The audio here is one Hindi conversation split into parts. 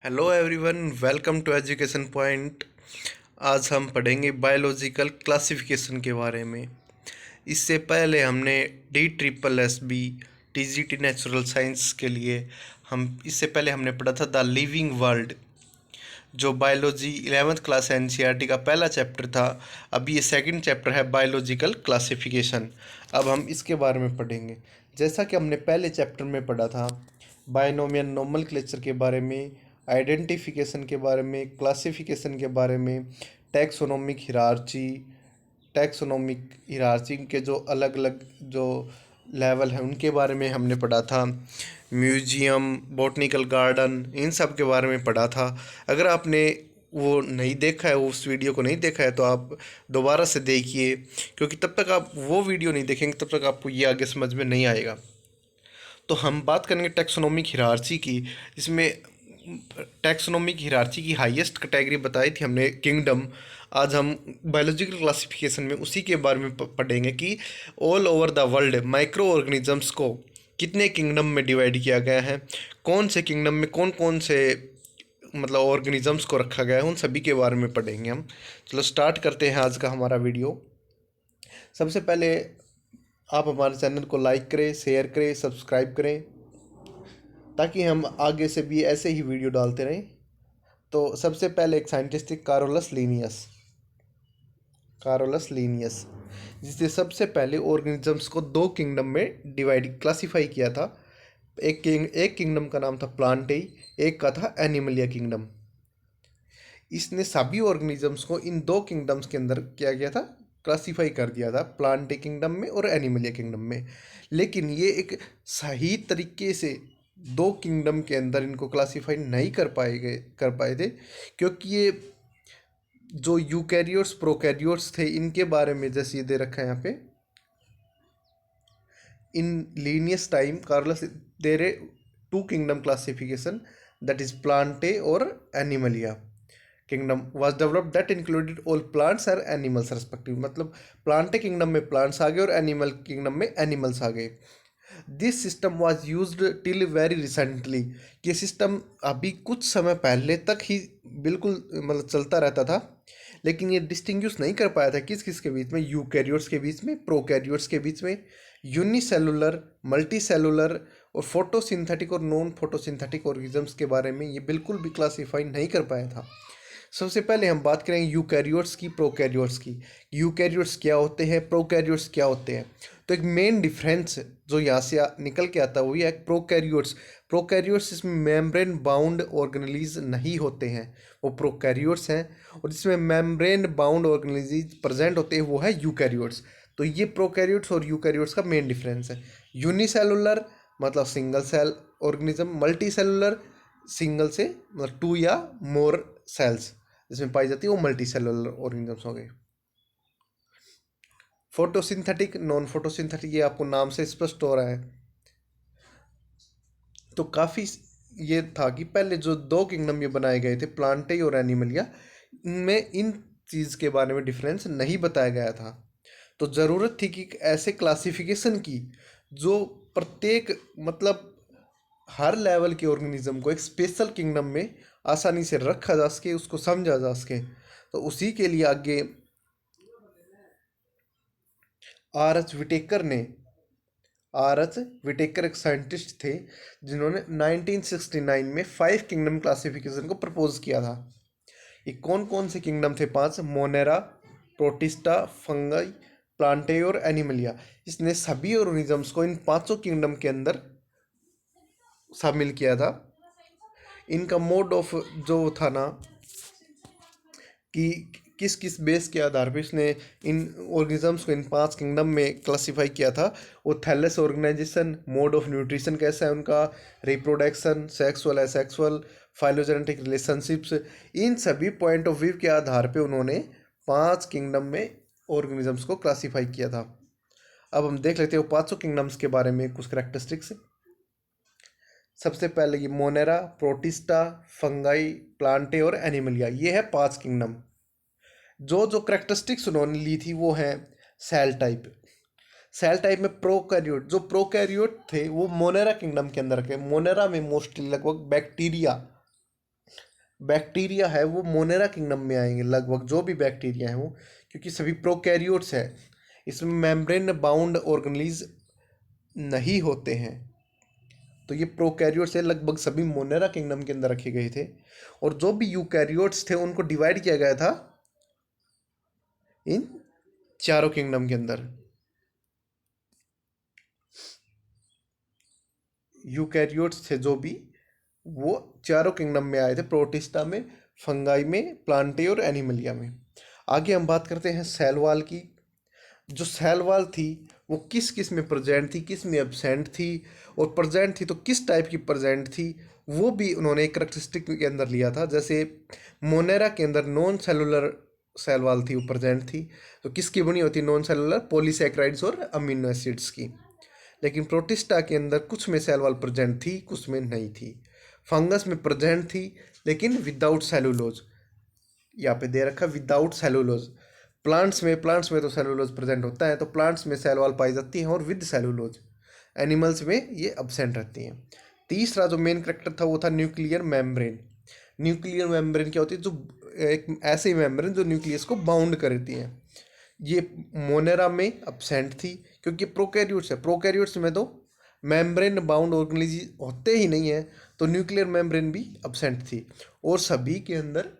Hello everyone, welcome to education point. आज हम पढ़ेंगे बायोलॉजिकल क्लासिफिकेशन के बारे में। इससे पहले हमने DSSB TGT नेचुरल साइंस के लिए इससे पहले हमने पढ़ा था द लिविंग वर्ल्ड, जो बायोलॉजी 11th क्लास NCERT का पहला चैप्टर था। अभी ये सेकंड चैप्टर है बायोलॉजिकल क्लासिफिकेशन। अब हम इसके बारे में पढ़ेंगे। जैसा कि हमने पहले चैप्टर में पढ़ा था बायनोमियल नोमेनक्लेचर के बारे में, आइडेंटिफिकेशन के बारे में, क्लासिफिकेशन के बारे में, टैक्सोनोमिक हिरार्ची के जो अलग अलग जो लेवल हैं उनके बारे में हमने पढ़ा था। म्यूजियम, बॉटनिकल गार्डन, इन सब के बारे में पढ़ा था। अगर आपने वो नहीं देखा है, उस वीडियो को नहीं देखा है, तो आप दोबारा से देखिए, क्योंकि तब तक आप वो वीडियो नहीं देखेंगे तब तक आपको ये आगे समझ में नहीं आएगा। तो हम बात करेंगे टैक्सोनॉमिक हिरार्ची की। इसमें टैक्सोनॉमिक हिरार्ची की हाईएस्ट कैटेगरी बताई थी हमने किंगडम। आज हम बायोलॉजिकल क्लासिफिकेशन में उसी के बारे में पढ़ेंगे कि all over the world micro organisms को कितने किंगडम में डिवाइड किया गया है, कौन से किंगडम में कौन कौन से मतलब ऑर्गेनिजम्स को रखा गया है, उन सभी के बारे में पढ़ेंगे हम। चलो स्टार्ट करते हैं आज का हमारा वीडियो। सबसे पहले आप हमारे चैनल को लाइक करें, शेयर करें, सब्सक्राइब करें, ताकि हम आगे से भी ऐसे ही वीडियो डालते रहें। तो सबसे पहले एक साइंटिस्ट थे कारोलस लीनियस, जिसने सबसे पहले ऑर्गेनिजम्स को दो किंगडम में क्लासिफाई किया था। एक किंगडम का नाम था प्लांटेई, एक का था एनिमलिया किंगडम। इसने सभी ऑर्गेनिजम्स को इन दो किंगडम्स के अंदर किया गया था, क्लासिफाई कर दिया था, प्लांटे किंगडम में और एनिमलिया किंगडम में। लेकिन ये एक सही तरीके से दो किंगडम के अंदर इनको क्लासिफाई नहीं कर पाए थे, क्योंकि ये जो यूकैरियोट्स प्रोकैरियोट्स थे इनके बारे में जैसे ये दे रखा है यहाँ पे, इन लीनियस टाइम कार्लस दे रहे two kingdom classification, that is Plantae और Animalia kingdom was developed that included all plants और एनिमल्स रेस्पेक्टिव। मतलब प्लांटे किंगडम में प्लांट्स आ गए और एनिमल किंगडम में एनिमल्स आ गए। This system was used till very recently. ये सिस्टम अभी कुछ समय पहले तक ही बिल्कुल मतलब चलता रहता था, लेकिन ये डिस्टिंग्विश नहीं कर पाया था किस किस के बीच में, यूकैरियोट्स के बीच में, प्रोकैरियोट्स के बीच में, यूनिसेलुलर, मल्टीसेलुलर और फोटोसिंथेटिक और नॉन फोटोसिंथेटिक ऑर्गेनिजम्स के बारे में ये बिल्कुल भी क्लासीफाई नहीं कर पाया था। सबसे पहले हम बात करेंगे यूकैरियोट्स की, प्रोकैरियोट्स की। यूकैरियोट्स क्या होते हैं, प्रोकैरियोट्स क्या होते हैं। तो एक मेन डिफरेंस जो यहाँ से निकल के आता है वो ये है प्रोकैरियोट्स इसमें मेम्ब्रेन बाउंड ऑर्गेनेलिज नहीं होते हैं, वो प्रोकैरियोट्स हैं। और जिसमें मेम्ब्रेन बाउंड ऑर्गेनेलिज प्रेजेंट होते हैं वो है यूकैरियोट्स। तो ये प्रोकैरियोट्स और यूकैरियोट्स का मेन डिफरेंस है। यूनिसेलुलर मतलब single cell organism, multicellular single से मतलब टू या मोर सेल्स जिसमें पाई जाती है वो मल्टी सेलुलर ऑर्गेनिजम्स हो गए। फोटोसिंथेटिक, नॉन फोटोसिंथेटिक, ये आपको नाम से स्पष्ट हो रहा है। तो काफ़ी ये था कि पहले जो दो किंगडम ये बनाए गए थे प्लांटे और एनिमलिया, इनमें इन चीज़ के बारे में डिफरेंस नहीं बताया गया था। तो ज़रूरत थी कि ऐसे क्लासिफिकेशन की जो प्रत्येक मतलब हर लेवल के ऑर्गेनिज्म को एक स्पेशल किंगडम में आसानी से रखा जा सके, उसको समझा जा सके। तो उसी के लिए आगे आर एच विटेकर एक साइंटिस्ट थे जिन्होंने 1969 में 5 किंगडम क्लासिफिकेशन को प्रपोज किया था। ये कौन कौन से किंगडम थे? 5: मोनेरा, प्रोटिस्टा, फंगाई, प्लांटे और एनिमलिया। इसने सभी ऑर्गेनिजम्स को इन पांचों किंगडम के अंदर शामिल किया था। इनका मोड ऑफ जो था ना कि किस किस बेस के आधार पर इसने इन ऑर्गेनिजम्स को इन 5 किंगडम में क्लासिफाई किया था, वो thallus organisation, mode of nutrition कैसा है उनका, reproduction, sexual asexual, phylogenetic relationships, इन सभी पॉइंट ऑफ व्यू के आधार पे उन्होंने 5 किंगडम में ऑर्गेनिजम्स को क्लासिफाई किया था। अब हम देख लेते हैं वो पाँचों किंगडम्स के बारे में कुछ करेक्टरिस्टिक्स। सबसे पहले ये मोनेरा, प्रोटिस्टा, फंगाई, प्लांटे और एनिमलिया, ये है 5 किंगडम। जो जो करेक्टरिस्टिक्स उन्होंने ली थी वो है सेल टाइप में प्रोकैरियोट, जो प्रोकैरियोट थे वो मोनेरा किंगडम के अंदर के। मोनेरा में मोस्टली लगभग बैक्टीरिया बैक्टीरिया है वो मोनेरा किंगडम में आएंगे लगभग, जो भी बैक्टीरिया है वो, क्योंकि सभी प्रोकैरियोट्स है, इसमें मेम्ब्रेन बाउंड ऑर्गेनेल्स नहीं होते हैं। तो ये प्रोकैरियोट्स है, लगभग सभी मोनेरा किंगडम के अंदर रखे गए थे। और जो भी यूकैरियोट्स थे उनको डिवाइड किया गया था इन चारों किंगडम के अंदर। यूकैरियोट्स थे जो भी, वो चारों किंगडम में आए थे, प्रोटिस्टा में, फंगाई में, प्लांटे और एनिमलिया में। आगे हम बात करते हैं सेल वॉल की। जो सेल वॉल थी वो किस किस में प्रेजेंट थी, किस में एब्सेंट थी, और प्रेजेंट थी तो किस टाइप की प्रेजेंट थी, वो भी उन्होंने एक करेक्टरिस्टिक के अंदर लिया था। जैसे मोनेरा के अंदर नॉन सेलुलर सेल वॉल थी, वो प्रेजेंट थी। तो किसकी बनी होती, नॉन सेलुलर पॉलीसैकेराइड्स और अमीनो एसिड्स की। लेकिन प्रोटिस्टा के अंदर कुछ में सेल वॉल प्रेजेंट थी, कुछ में नहीं थी। फंगस में प्रेजेंट थी लेकिन विदाउट सेलुलोज, यहाँ पे दे रखा विदाउट सेलुलोज। प्लांट्स में तो सेलुलोज प्रेजेंट होता है, तो प्लांट्स में सेल वॉल पाई जाती है और विद सेलुलोज। एनिमल्स में ये अब्सेंट रहती हैं। तीसरा जो मेन करेक्टर था वो था न्यूक्लियर मेम्ब्रेन। न्यूक्लियर मेम्ब्रेन क्या होती है, जो एक ऐसी मेम्ब्रेन जो न्यूक्लियस को बाउंड करती है। ये मोनेरा में अब्सेंट थी क्योंकि प्रोकैरियोट्स है, प्रोकैरियोट्स में तो मेम्ब्रेन बाउंड ऑर्गेनेल्स होते ही नहीं है, तो न्यूक्लियर मेम्ब्रेन भी अब्सेंट थी। और सभी के अंदर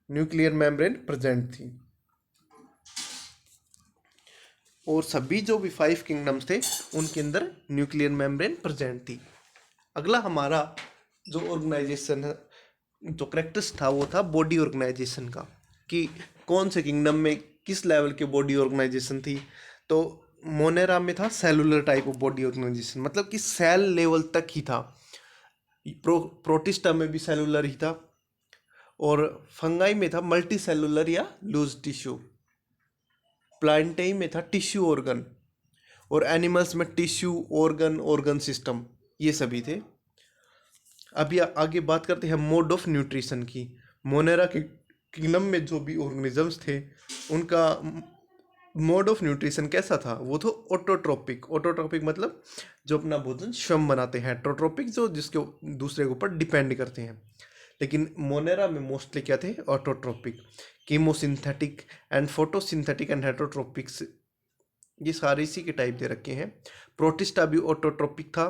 न्यूक्लियर मेम्ब्रेन प्रेजेंट थी, और सभी जो भी 5 किंगडम्स थे उनके अंदर न्यूक्लियर मेम्ब्रेन प्रेजेंट थी। अगला हमारा जो ऑर्गेनाइजेशन है, जो करेक्टर्स था वो था बॉडी ऑर्गेनाइजेशन का, कि कौन से किंगडम में किस लेवल की बॉडी ऑर्गेनाइजेशन थी। तो मोनेरा में था cellular type of body organisation, मतलब कि सेल लेवल तक ही था। प्रोटिस्टा में भी सेलुलर ही था, और फंगाई में था मल्टी सेलुलर या लूज टिश्यू। प्लांटेई में था टिश्यू ऑर्गन, और एनिमल्स में टिश्यू ऑर्गन ऑर्गन सिस्टम, ये सभी थे। अभी आगे बात करते हैं मोड ऑफ न्यूट्रिशन की। मोनेरा के किंगडम में जो भी ऑर्गेनिजम्स थे उनका मोड ऑफ न्यूट्रिशन कैसा था, वो तो ऑटोट्रोपिक। ऑटोट्रोपिक मतलब जो अपना भोजन स्वयं बनाते हैं, हेट्रोट्रोपिक जो जिसके दूसरे के ऊपर डिपेंड करते हैं। लेकिन मोनेरा में मोस्टली क्या थे, autotrophic. Chemosynthetic and photosynthetic and heterotrophics, ये सारे इसी के टाइप दे रखे हैं। प्रोटिस्टा भी ऑटोट्रोपिक था।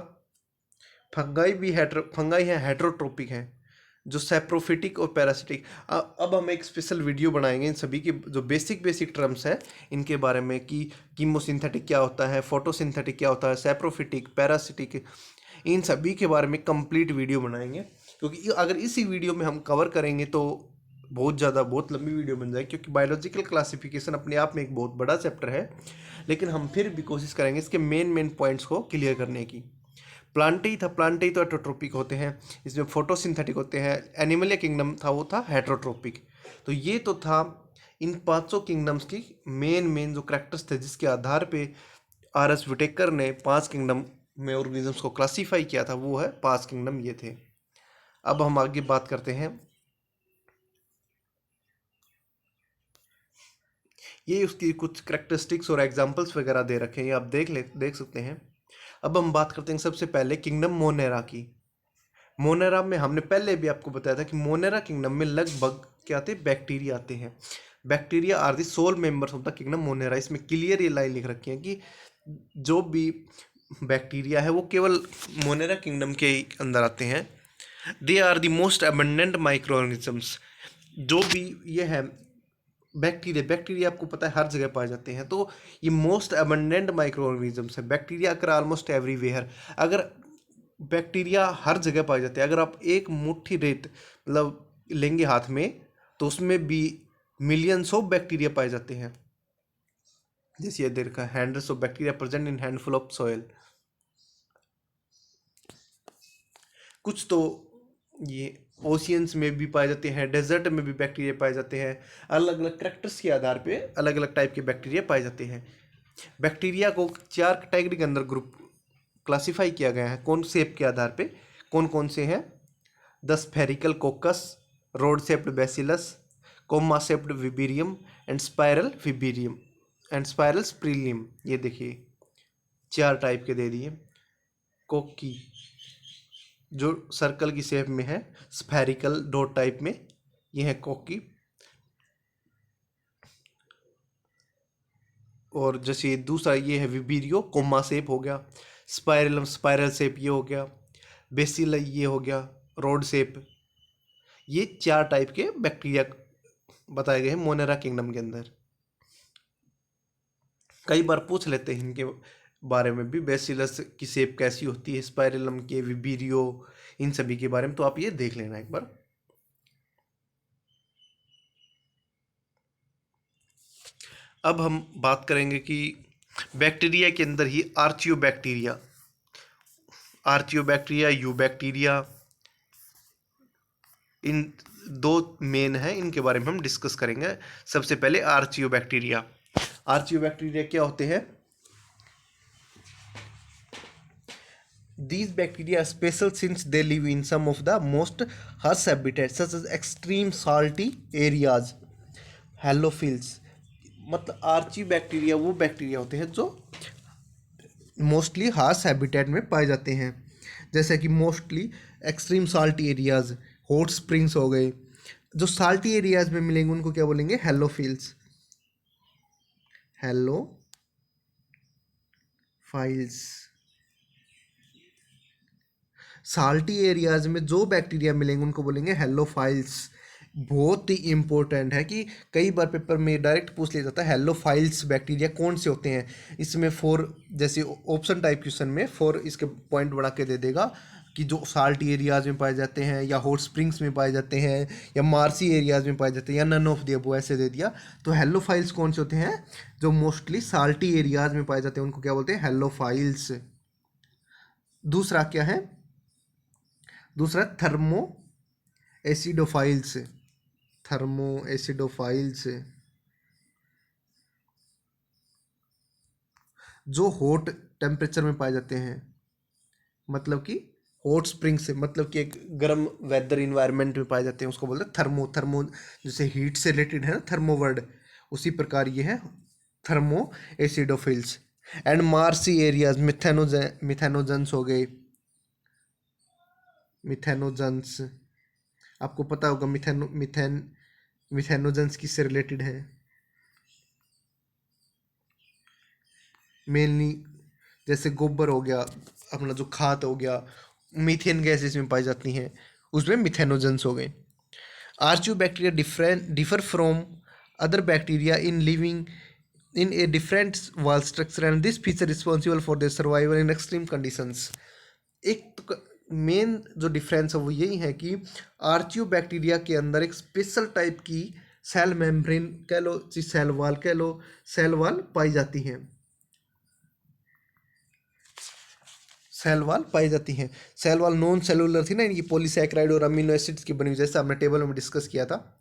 फंगाई है हेट्रोट्रोपिक है, जो सैप्रोफिटिक और पैरासिटिक। अब हम एक स्पेशल वीडियो बनाएंगे इन सभी के जो बेसिक बेसिक टर्म्स हैं इनके बारे में, कि कीमोसिंथेटिक क्या होता है, फोटोसिंथेटिक क्या होता है, सैप्रोफिटिक, पैरासिटिक, इन सभी के बारे में कंप्लीट वीडियो बनाएंगे। क्योंकि अगर इसी वीडियो में हम कवर करेंगे तो बहुत लंबी वीडियो बन जाएगी, क्योंकि बायोलॉजिकल क्लासिफिकेशन अपने आप में एक बहुत बड़ा चैप्टर है। लेकिन हम फिर भी कोशिश करेंगे इसके मेन पॉइंट्स को क्लियर करने की। प्लांटेई था, प्लांटेई तो हेट्रोट्रोपिक होते हैं, इसमें फोटोसिंथेटिक होते हैं। एनिमलिया किंगडम था वो था हेट्रोट्रोपिक। तो ये तो था इन पांचों किंगडम्स की मेन जो करेक्टर्स थे, जिसके आधार पे आर एस विटेकर ने 5 किंगडम में ऑर्गेनिजम्स को क्लासीफाई किया था, वो है 5 किंगडम ये थे। अब हम आगे बात करते हैं, ये उसकी कुछ करेक्टरिस्टिक्स और एग्जांपल्स वगैरह दे रखे हैं, ये आप देख सकते हैं। अब हम बात करते हैं सबसे पहले किंगडम मोनेरा की। मोनेरा में हमने पहले भी आपको बताया था कि मोनेरा किंगडम में लगभग क्या आते हैं, बैक्टीरिया आते हैं। Bacteria are the sole members of the kingdom Monera. इसमें क्लियर ये लाइन लिख रखी है कि जो भी बैक्टीरिया है वो केवल मोनेरा किंगडम के अंदर आते हैं। They are the most abundant microorganisms. जो भी ये है बैक्टीरिया आपको पता है हर जगह पाए जाते हैं, तो ये मोस्ट अबंडेंट माइक्रो ऑर्गेनिजम्स है। बैक्टीरिया अगर ऑलमोस्ट एवरीवेयर, अगर बैक्टीरिया हर जगह पाए जाते हैं, अगर आप एक मुट्ठी रेत मतलब लेंगे हाथ में तो उसमें भी मिलियंस ऑफ बैक्टीरिया पाए जाते हैं। जैसे ये देखा, hundreds of bacteria present in handful of soil. कुछ तो ये ओशियंस में भी पाए जाते हैं, डेजर्ट में भी बैक्टीरिया पाए जाते हैं। अलग अलग कैरेक्टर्स के आधार पे अलग अलग टाइप के बैक्टीरिया पाए जाते हैं। बैक्टीरिया को 4 कैटेगरी के अंदर ग्रुप क्लासिफाई किया गया है। कौन शेप के आधार पे, कौन कौन से हैं, the spherical coccus, rod shaped bacillus, comma shaped vibrio and spiral vibrio and spiral spirillum. ये देखिए 4 टाइप के दे दिए। कोकी जो सर्कल की शेप में है, स्फेरिकल डॉट टाइप में, ये है कोकी। और जैसे ये दूसरा ये है विबीरियो, कोमा शेप हो गया। स्पाइरलम स्पाइरल शेप ये हो गया। बेसिल ये हो गया रोड शेप। ये 4 टाइप के बैक्टीरिया बताए गए हैं मोनेरा किंगडम के अंदर। कई बार पूछ लेते हैं इनके बारे में भी, बेसिलस की शेप कैसी होती है, स्पाइरलम के, विबीरियो, इन सभी के बारे में, तो आप ये देख लेना एक बार। अब हम बात करेंगे कि बैक्टीरिया के अंदर ही आर्चियोबैक्टीरिया, यू बैक्टीरिया, इन 2 मेन हैं, इनके बारे में हम डिस्कस करेंगे। सबसे पहले आर्चियोबैक्टीरिया। आर्चियोबैक्टीरिया क्या होते हैं? These bacteria are special since they live in some of the most harsh habitats such as extreme salty areas. हेलोफिल्स, मतलब आर्ची बैक्टीरिया वो बैक्टीरिया होते हैं जो मोस्टली हार्श हैबिटेट में पाए जाते हैं, जैसे कि mostly extreme salty areas, hot springs हो गए। जो साल्टी एरियाज में मिलेंगे उनको क्या बोलेंगे? हेलोफिल्स। हेलोफाइल्स। साल्टी एरियाज में जो बैक्टीरिया मिलेंगे उनको बोलेंगे हेलोफाइल्स। बहुत ही इंपॉर्टेंट है कि कई बार पेपर में डायरेक्ट पूछ लिया जाता है हेलोफाइल्स बैक्टीरिया कौन से होते हैं। इसमें 4 जैसे ऑप्शन टाइप क्वेश्चन में 4 इसके पॉइंट बना के दे देगा कि जो साल्टी एरियाज में पाए जाते हैं, या हॉट स्प्रिंग्स में पाए जाते हैं, या मार्सी एरियाज में पाए जाते हैं, या नन ऑफ द अबव ऐसे दे दिया। तो हेलोफाइल्स कौन से होते हैं? जो मोस्टली साल्टी एरियाज में पाए जाते हैं उनको क्या बोलते हैं? हेलोफाइल्स। दूसरा क्या है? दूसरा थर्मो एसिडोफाइल्स। थर्मो एसिडोफाइल्स जो हॉट टेम्परेचर में पाए जाते हैं, मतलब कि हॉट स्प्रिंग से, मतलब कि एक गर्म वेदर इन्वायरमेंट में पाए जाते हैं, उसको बोलते हैं थर्मो। थर्मो जैसे हीट से रिलेटेड है ना थर्मो वर्ड, उसी प्रकार ये है thermo acidophiles. And marshy areas, methanogens हो गए। मिथेनोजेंस आपको पता होगा, मिथेनोजेंस किससे रिलेटेड है? मेनली जैसे गोबर हो गया, अपना जो खाद हो गया, मीथेन गैस इसमें पाई जाती हैं, उसमें मिथेनोजेंस हो गए। Archaebacteria differ from other bacteria in living in a different wall structure and this feature responsible for their survival in extreme conditions। एक तो मेन जो डिफरेंस है वो यही है कि आर्चियोबैक्टीरिया के अंदर एक स्पेशल टाइप की सेल मेम्ब्रेन कह लो, सेल वॉल कह लो, सेल वॉल पाई जाती हैं। सेल वॉल पाई जाती हैं। सेल वॉल नॉन सेलुलर थी ना, ये पॉलीसैकेराइड और अमीनो एसिड्स की बनी हुई, जैसे हमने टेबल में डिस्कस किया था।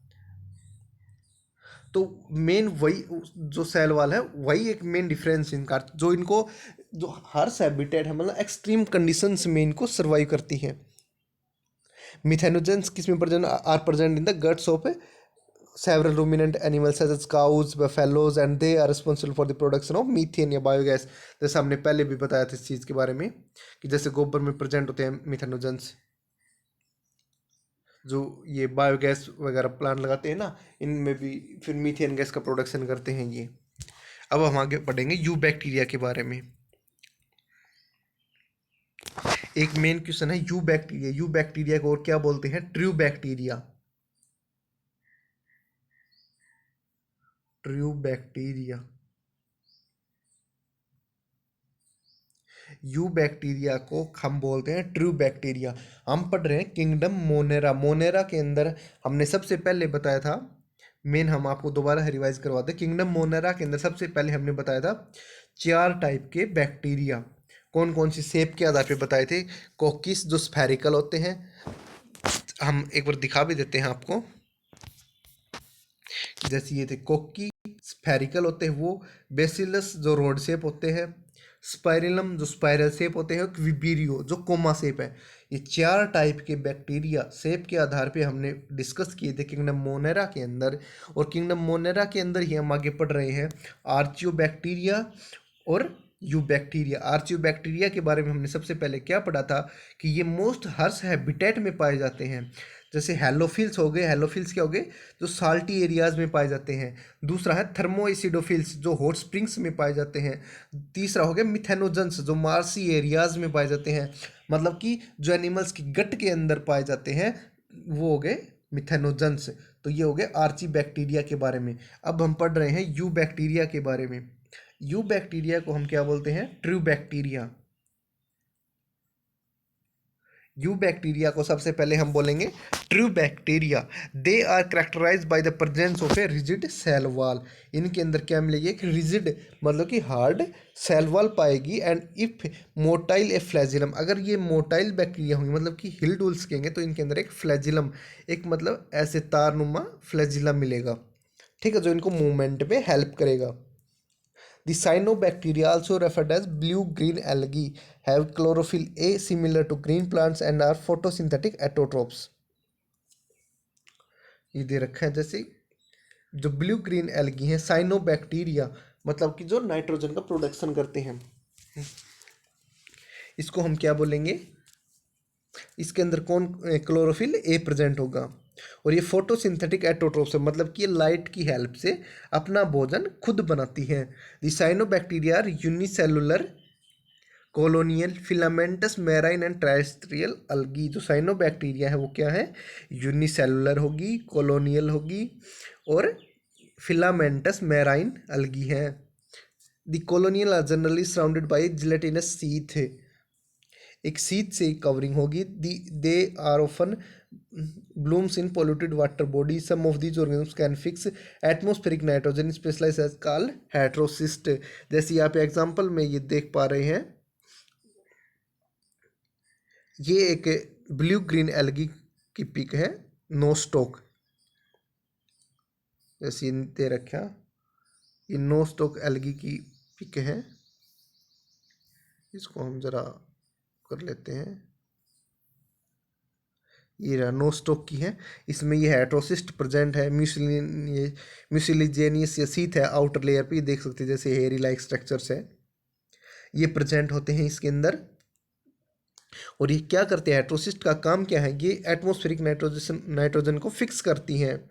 तो मेन वही जो सेल वॉल है वही एक मेन डिफरेंस इनका, जो इनको जो हार्श हैबिटेट है, मतलब एक्सट्रीम कंडीशंस में इनको सर्वाइव करती हैं। मिथेनोजेंस किस में present are present in the guts of several ruminant animals such as cows, buffaloes and they are responsible for the production of methane या बायोगैस। जैसे हमने पहले भी बताया था इस चीज़ के बारे में कि जैसे गोबर में प्रेजेंट होते हैं मिथेनोजेंस, जो ये बायोगैस वगैरह प्लांट लगाते हैं ना, इनमें भी फिर मीथेन गैस का प्रोडक्शन करते हैं ये। अब हम आगे पढ़ेंगे यू बैक्टीरिया के बारे में। एक मेन क्वेश्चन है यू बैक्टीरिया। यू बैक्टीरिया को और क्या बोलते हैं? True bacteria. True bacteria. You bacteria को हम बोलते हैं ट्रू बैक्टीरिया। हम पढ़ रहे हैं किंगडम मोनेरा। मोनेरा के अंदर हमने सबसे पहले बताया था, मेन हम आपको दोबारा रिवाइज करवाते हैं। किंगडम मोनेरा के अंदर सबसे पहले हमने बताया था 4 टाइप के बैक्टीरिया। कौन कौन सी शेप के आधार पे बताए थे? कोकिस जो स्फेरिकल होते हैं, हम एक बार दिखा भी देते हैं आपको। जैसे ये थे कोकी, स्फेरिकल होते हैं वो। बेसिलस जो रोड शेप होते हैं। स्पाइरलम जो स्पाइरल शेप होते हैं। विबीरियो जो कोमा शेप है। ये 4 टाइप के बैक्टीरिया शेप के आधार पे हमने डिस्कस किए थे किंगडम मोनेरा के अंदर। और किंगडम मोनेरा के अंदर ही हम आगे पढ़ रहे हैं आर्चियोबैक्टीरिया और यू बैक्टीरिया। आर्चियो बैक्टीरिया के बारे में हमने सबसे पहले क्या पढ़ा था कि ये मोस्ट हर्स हैबिटेट में पाए जाते हैं। जैसे हेलोफिल्स हो गए, हेलोफिल्स क्या हो गए, जो साल्टी एरियाज में पाए जाते हैं। दूसरा है थर्मोएसिडोफिल्स, जो हॉट स्प्रिंग्स में पाए जाते हैं। तीसरा हो गया मिथेनोजन्स, जो मार्सी एरियाज में पाए जाते हैं, मतलब कि जो एनिमल्स की गट के अंदर पाए जाते हैं वो हो गए मिथेनोजन्स। तो ये हो गए आर्ची बैक्टीरिया के बारे में। अब हम पढ़ रहे हैं यू बैक्टीरिया के बारे में। यू बैक्टीरिया को हम क्या बोलते हैं, ट्रू बैक्टीरिया। यू बैक्टीरिया को सबसे पहले हम बोलेंगे true bacteria. They are characterised by the presence of a rigid cell wall. इनके अंदर क्या मिलेगी, एक रिजिड मतलब कि हार्ड सेल वॉल पाएगी। And if motile a flagellum, अगर ये मोटाइल बैक्टीरिया होंगे मतलब कि हिलडुल्स कहेंगे, तो इनके अंदर एक फ्लैजिलम, एक मतलब ऐसे तारनुमा फ्लैजिलम मिलेगा, ठीक है, जो इनको मूवमेंट में हेल्प करेगा। The cyanobacteria, also referred as blue-green algae, have chlorophyll A similar to green plants and are photosynthetic autotrophs. ये दे रखा है जैसे जो ब्लू ग्रीन एल्गी हैं, साइनोबैक्टीरिया, मतलब कि जो नाइट्रोजन का प्रोडक्शन करते हैं, इसको हम क्या बोलेंगे, इसके अंदर कौन क्लोरोफिल ए प्रेजेंट होगा। और ये फोटोसिंथेटिक एटोट्रोप्स है, मतलब कि ये लाइट की हेल्प से अपना भोजन खुद बनाती है। The cyanobacteria are unicellular colonial filamentous marine and terrestrial algae. जो साइनोबैक्टीरिया है वो क्या है, यूनिसेलुलर होगी, कॉलोनियल होगी और फिलामेंटस मैराइन अलगी है। The colonial are generally surrounded by gelatinous sheath, एक सीथ से कवरिंग होगी। They are often blooms in polluted water bodies. Some of these organisms can fix atmospheric nitrogen, specialized as called heterocyst। जैसे यहाँ पे एग्जांपल में ये देख पा रहे हैं, ये एक ब्लू ग्रीन एल्गी की पिक है, नोस्टॉक, जैसे ये दे रखा, ये नोस्टॉक एल्गी की पिक है। इसको हम जरा कर लेते हैं, ये नोस्टॉक की है। इसमें ये हेट्रोसिस्ट प्रेजेंट है, म्यूसिलिजेनियस या सीथ है आउटर लेयर पे, देख सकते हैं जैसे हेयरी लाइक स्ट्रक्चर्स है, ये प्रेजेंट होते हैं इसके अंदर। और ये क्या करते हैं, हेट्रोसिस्ट का काम क्या है, ये एटमॉस्फेरिक नाइट्रोजन को फिक्स करती हैं।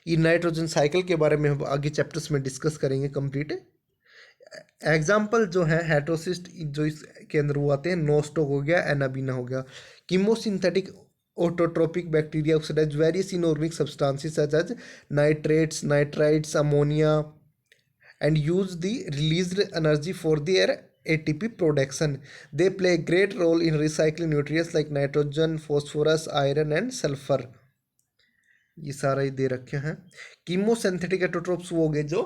ये नाइट्रोजन साइकिल के बारे में हम आगे चैप्टर्स में डिस्कस करेंगे कंप्लीट। एग्जाम्पल जो है हेट्रोसिस्ट जो इसके अंदर वो आते हैं, नोस्टॉक हो गया, एनाबीना हो गया। Chemosynthetic autotrophic bacteria oxidize various inorganic substances such as nitrates, nitrites, ammonia and use the released energy for their ATP production. They play a great role in recycling nutrients like nitrogen, phosphorus, iron and sulfur। ये सारा ही दे रखे हैं। कीमोसिंथेटिक एटोट्रोप्स वो हो गए जो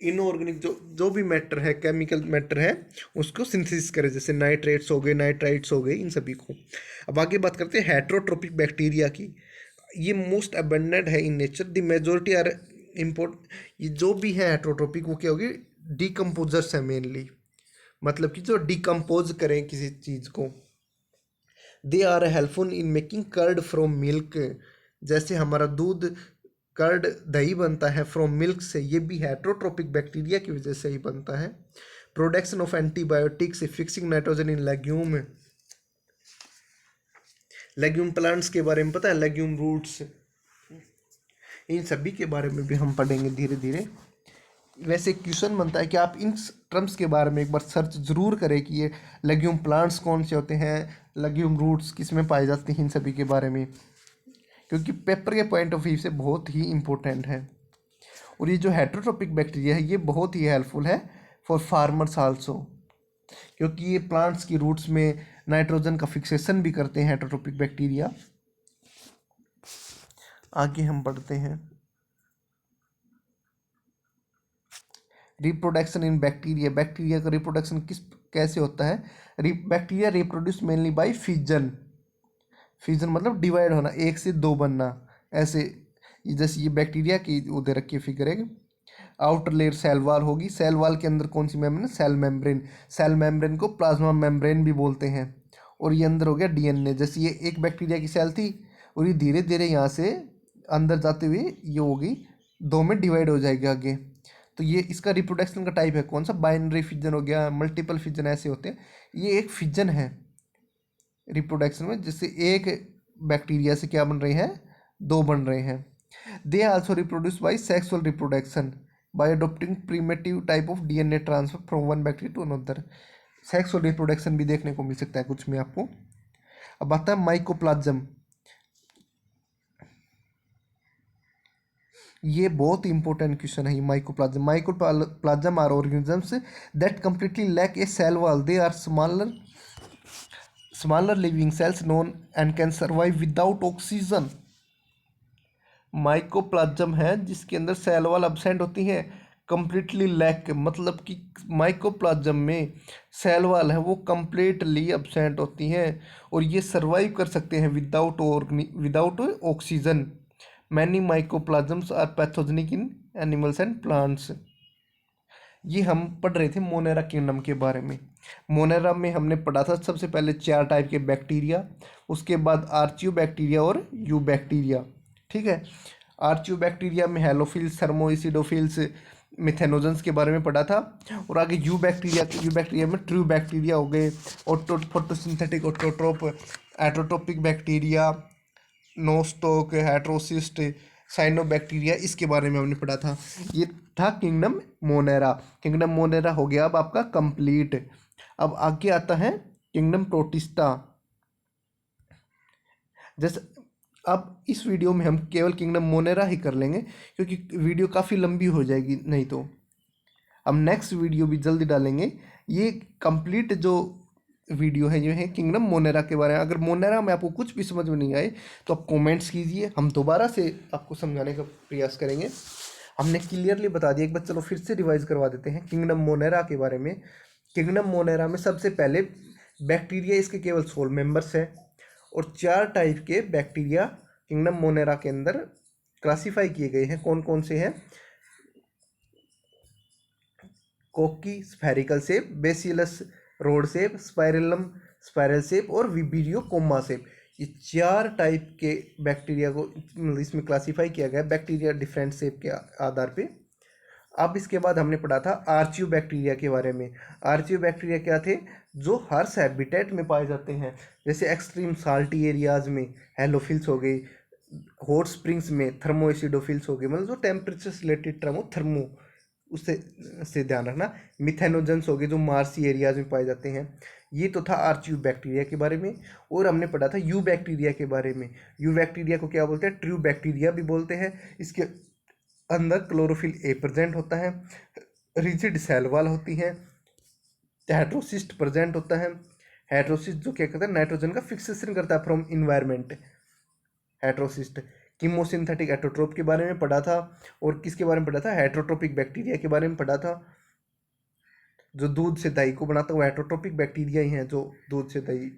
इनऑर्गेनिक जो भी मैटर है, केमिकल मैटर है, उसको सिंथेसिस करे, जैसे नाइट्रेट्स हो गए, नाइट्राइट्स हो गए, इन सभी को। अब आगे बात करते हैं हेट्रोट्रोपिक बैक्टीरिया की। ये मोस्ट अबंडेंट है in nature, the majority are import. ये जो भी है हेट्रोट्रोपिक वो क्या होगी, डिकम्पोजर्स है मेनली, मतलब कि जो डिकम्पोज करें किसी चीज़ को। They are helpful in making curd from milk, जैसे हमारा दूध कर्ड दही बनता है फ्रॉम मिल्क से, ये भी हेट्रोट्रोपिक बैक्टीरिया की वजह से ही बनता है। Production of antibiotics, fixing nitrogen in legume, legume plants के बारे में पता है, लेग्यूम रूट्स, इन सभी के बारे में भी हम पढ़ेंगे धीरे धीरे। वैसे क्वेश्चन बनता है कि आप इन टर्म्स के बारे में एक बार सर्च जरूर करें कि ये लेग्यूम प्लांट्स कौन से होते हैं, लेग्यूम रूट्स किस में पाए जाते हैं, इन सभी के बारे में, क्योंकि पेपर के पॉइंट ऑफ व्यू से बहुत ही इम्पोर्टेंट है। और ये जो हेट्रोट्रोपिक बैक्टीरिया है ये बहुत ही हेल्पफुल है फॉर फार्मर्स आल्सो, क्योंकि ये प्लांट्स की रूट्स में नाइट्रोजन का फिक्सेशन भी करते हैं हेट्रोट्रोपिक बैक्टीरिया। आगे हम बढ़ते हैं, रिप्रोडक्शन इन बैक्टीरिया। बैक्टीरिया का रिप्रोडक्शन कैसे होता है, bacteria reproduce mainly by fission. Fission मतलब डिवाइड होना, एक से दो बनना, ऐसे जैसे ये बैक्टीरिया की वो दे रखी फिगर है। आउटर लेयर सेल वॉल होगी, सेल वॉल के अंदर कौन सी membrane, cell membrane. Cell membrane को प्लाज्मा मेम्ब्रेन भी बोलते हैं। और ये अंदर हो गया डीएनए, जैसे ये एक बैक्टीरिया की सेल थी और ये धीरे धीरे यहाँ से अंदर जाते हुए ये होगी, दो में डिवाइड हो जाएगी आगे। तो ये इसका रिप्रोडक्शन का टाइप है कौन सा, बाइनरी फिजन हो गया, मल्टीपल फिजन ऐसे होते हैं। ये एक फिजन है रिप्रोडक्शन में, जिससे एक बैक्टीरिया से क्या बन रहे हैं, दो बन रहे हैं। They also reproduce by sexual reproduction by adopting primitive type of DNA transfer from one bacteria to another. Sexual reproduction भी देखने को मिल सकता है कुछ में आपको। अब आता है माइकोप्लाज्म। ये बहुत इंपॉर्टेंट क्वेश्चन है। Mycoplasm are organisms that completely lack a cell wall. They are smaller living cells known and can survive without oxygen. Mycoplasm है जिसके अंदर सेल वॉल अब्सेंट होती है, कंप्लीटली लैक मतलब कि माइकोप्लाज्म में सेल वॉल है वो कंप्लीटली अब्सेंट होती हैं और ये सर्वाइव कर सकते हैं without oxygen. Many mycoplasmas are pathogenic in animals and plants. ये हम पढ़ रहे थे मोनेरा किंगडम के बारे में। मोनेरा में हमने पढ़ा था सबसे पहले 4 टाइप के बैक्टीरिया, उसके बाद आर्चियो बैक्टीरिया और यू बैक्टीरिया। ठीक है, आर्चियो बैक्टीरिया में हेलोफिल्स, थर्मोइसिडोफिल्स, मिथेनोजेंस के बारे में पढ़ा था। और आगे यू बैक्टीरिया में ट्रू बैक्टीरिया हो गए, photosynthetic autotroph, autotrophic bacteria, Nostoc, heterocyst, cyanobacteria, इसके बारे में हमने पढ़ा था। ये था किंगडम मोनेरा। किंगडम मोनेरा हो गया अब आपका कंप्लीट। अब आगे आता है किंगडम प्रोटिस्टा। जैसे अब इस वीडियो में हम केवल किंगडम मोनेरा ही कर लेंगे क्योंकि वीडियो काफ़ी लंबी हो जाएगी नहीं तो। हम नेक्स्ट वीडियो भी जल्दी डालेंगे। ये कंप्लीट जो वीडियो है जो है किंगडम मोनेरा के बारे में। अगर मोनेरा में आपको कुछ भी समझ में नहीं आए तो आप कमेंट्स कीजिए, हम दोबारा से आपको समझाने का प्रयास करेंगे। हमने क्लियरली बता दिया, एक बार चलो फिर से रिवाइज करवा देते हैं किंगडम मोनेरा के बारे में। किंगडम मोनेरा में सबसे पहले बैक्टीरिया इसके केवल 16 मेंबर्स हैं और 4 टाइप के बैक्टीरिया किंगडम मोनेरा के अंदर क्लासीफाई किए गए हैं। कौन कौन से हैं, कोकी spherical shape, bacillus rod shape, spirillum spiral shape और विबीरियो कोमा शेप। ये 4 टाइप के बैक्टीरिया को इसमें क्लासीफाई किया गया, बैक्टीरिया डिफरेंट शेप के आधार पे। अब इसके बाद हमने पढ़ा था आर्चियो बैक्टीरिया के बारे में। आर्चियो बैक्टीरिया क्या थे, जो हर्ष हैबिटेट में पाए जाते हैं, जैसे एक्सट्रीम साल्टी एरियाज में हेलोफिल्स हो गई, हॉट स्प्रिंग्स में थर्मोएसिडोफिल्स हो गए, मतलब जो टेम्परेचर से रिलेटेड टर्म हो थर्मो, उससे से ध्यान रखना। मिथेनोजेंस हो गए जो मार्सी एरियाज में पाए जाते हैं। ये तो था आर्चियो बैक्टीरिया के बारे में। और हमने पढ़ा था यू बैक्टीरिया के बारे में। यू बैक्टीरिया को क्या बोलते हैं, ट्रू बैक्टीरिया भी बोलते हैं। इसके अंदर क्लोरोफिल ए प्रेजेंट होता है, रिजिड सेल वॉल होती है, हेट्रोसिस्ट प्रेजेंट होता है। हेट्रोसिस्ट जो क्या करता है, नाइट्रोजन का फिक्सेशन करता है फ्रॉम इन्वायरमेंट। हेट्रोसिस्ट कीमोसिंथेटिक एटोट्रोप के बारे में पढ़ा था। और किसके बारे में पढ़ा था, हेट्रोट्रोपिक बैक्टीरिया के बारे में पढ़ा था। जो दूध से दही को बनाता है वो हेट्रोट्रोपिक बैक्टीरिया ही है जो दूध से दही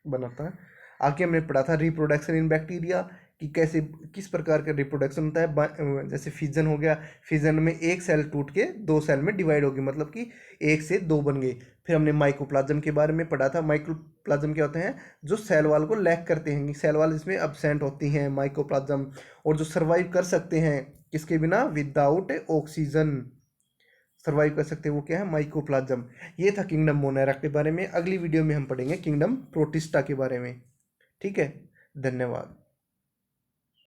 बनाता है। आगे हमने पढ़ा था रिप्रोडक्शन इन बैक्टीरिया कि कैसे किस प्रकार का रिप्रोडक्शन होता है। जैसे फिजन हो गया, फिजन में एक सेल टूट के 2 सेल में डिवाइड हो गई, मतलब कि 1 से 2 बन गए। फिर हमने माइकोप्लाज्म के बारे में पढ़ा था। माइकोप्लाज्म क्या होते हैं, जो सेल वाल को लैक करते हैं, सेल वाल इसमें अब्सेंट होती हैं माइकोप्लाज्म, और जो सर्वाइव कर सकते हैं किसके बिना, विदाउट ऑक्सीजन सर्वाइव कर सकते हैं, वो क्या है, माइकोप्लाज्म। ये था किंगडम मोनेरा के बारे में। अगली वीडियो में हम पढ़ेंगे किंगडम प्रोटिस्टा के बारे में। ठीक है, धन्यवाद।